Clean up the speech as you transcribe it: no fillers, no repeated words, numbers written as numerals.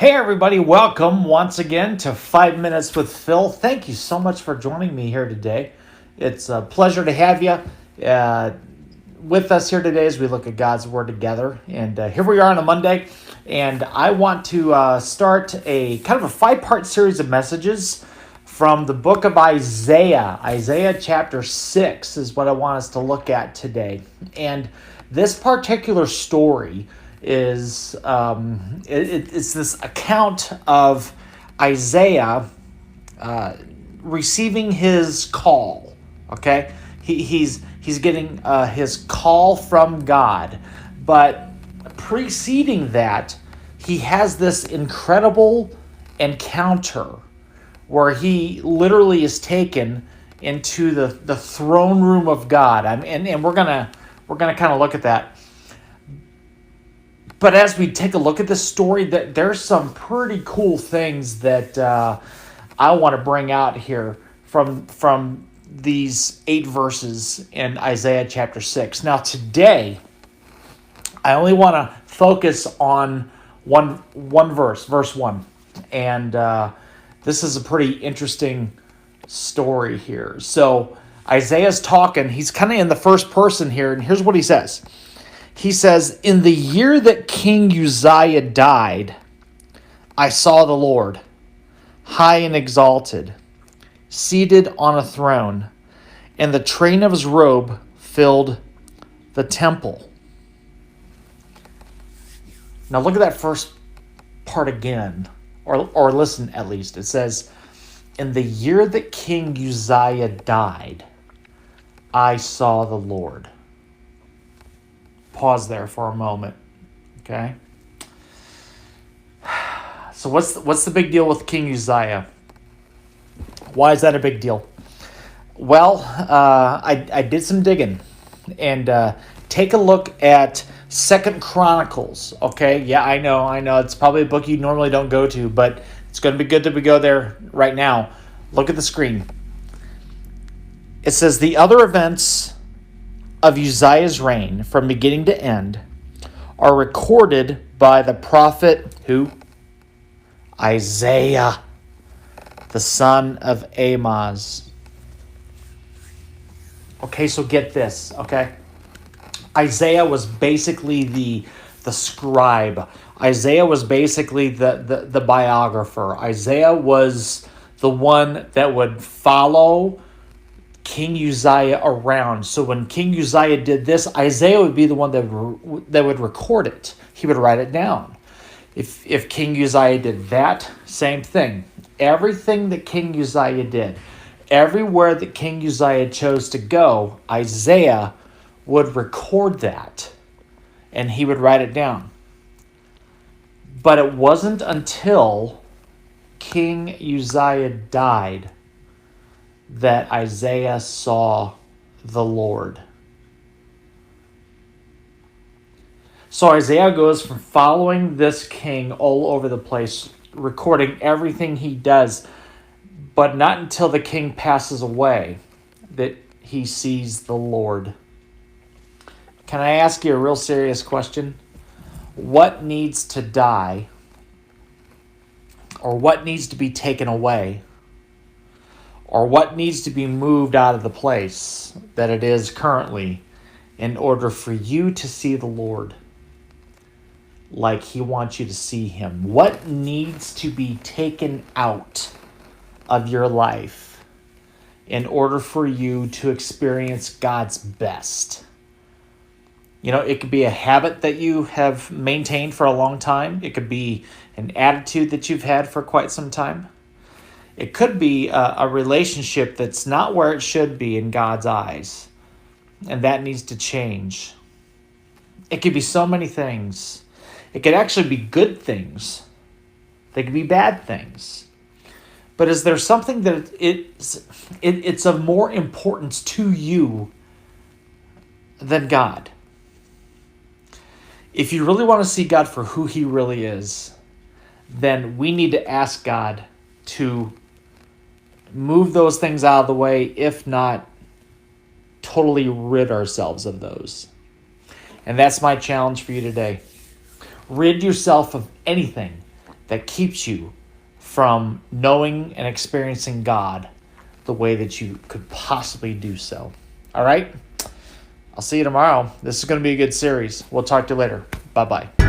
Hey everybody, welcome once again to 5 Minutes with Phil. Thank you so much for joining me here today. It's a pleasure to have you with us here today as we look at God's Word together. And here we are on a Monday, and I want to start a kind of a 5-part series of messages from the book of Isaiah. Isaiah chapter 6 is what I want us to look at today. And this particular story is it's this account of Isaiah receiving his call. Okay, he's getting his call from God, but preceding that, he has this incredible encounter where he literally is taken into the throne room of God. And we're gonna kind of look at that. But as we take a look at this story, that there's some pretty cool things that I want to bring out here from these 8 verses in Isaiah chapter 6. Now today, I only want to focus on one verse, verse 1. And this is a pretty interesting story here. So Isaiah's talking. He's kind of in the first person here, and here's what he says. He says, "In the year that King Uzziah died, I saw the Lord, high and exalted, seated on a throne, and the train of his robe filled the temple." Now look at that first part again, or listen at least. It says, "In the year that King Uzziah died, I saw the Lord." Pause there for a moment, okay? So what's the big deal with King Uzziah? Why is that a big deal? Well, I did some digging, and take a look at 2 Chronicles, okay? Yeah, I know. It's probably a book you normally don't go to, but it's going to be good that we go there right now. Look at the screen. It says, "The other events of Uzziah's reign from beginning to end are recorded by the prophet," who? Isaiah, the son of Amoz. Okay, so get this, okay? Isaiah was basically the scribe. Isaiah was basically the biographer. Isaiah was the one that would follow King Uzziah around. So when King Uzziah did this, Isaiah would be the one that would record it. He would write it down. If King Uzziah did that, same thing. Everything that King Uzziah did, everywhere that King Uzziah chose to go, Isaiah would record that, and he would write it down. But it wasn't until King Uzziah died that Isaiah saw the Lord. So Isaiah goes from following this king all over the place, recording everything he does, but not until the king passes away that he sees the Lord. Can I ask you a real serious question? What needs to die, or what needs to be taken away, or what needs to be moved out of the place that it is currently in order for you to see the Lord like he wants you to see him? What needs to be taken out of your life in order for you to experience God's best? You know, it could be a habit that you have maintained for a long time. It could be an attitude that you've had for quite some time. It could be a relationship that's not where it should be in God's eyes, and that needs to change. It could be so many things. It could actually be good things. They could be bad things. But is there something that it's of more importance to you than God? If you really want to see God for who he really is, then we need to ask God to move those things out of the way, if not totally rid ourselves of those. And that's my challenge for you today. Rid yourself of anything that keeps you from knowing and experiencing God the way that you could possibly do so. All right? I'll see you tomorrow. This is going to be a good series. We'll talk to you later. Bye-bye.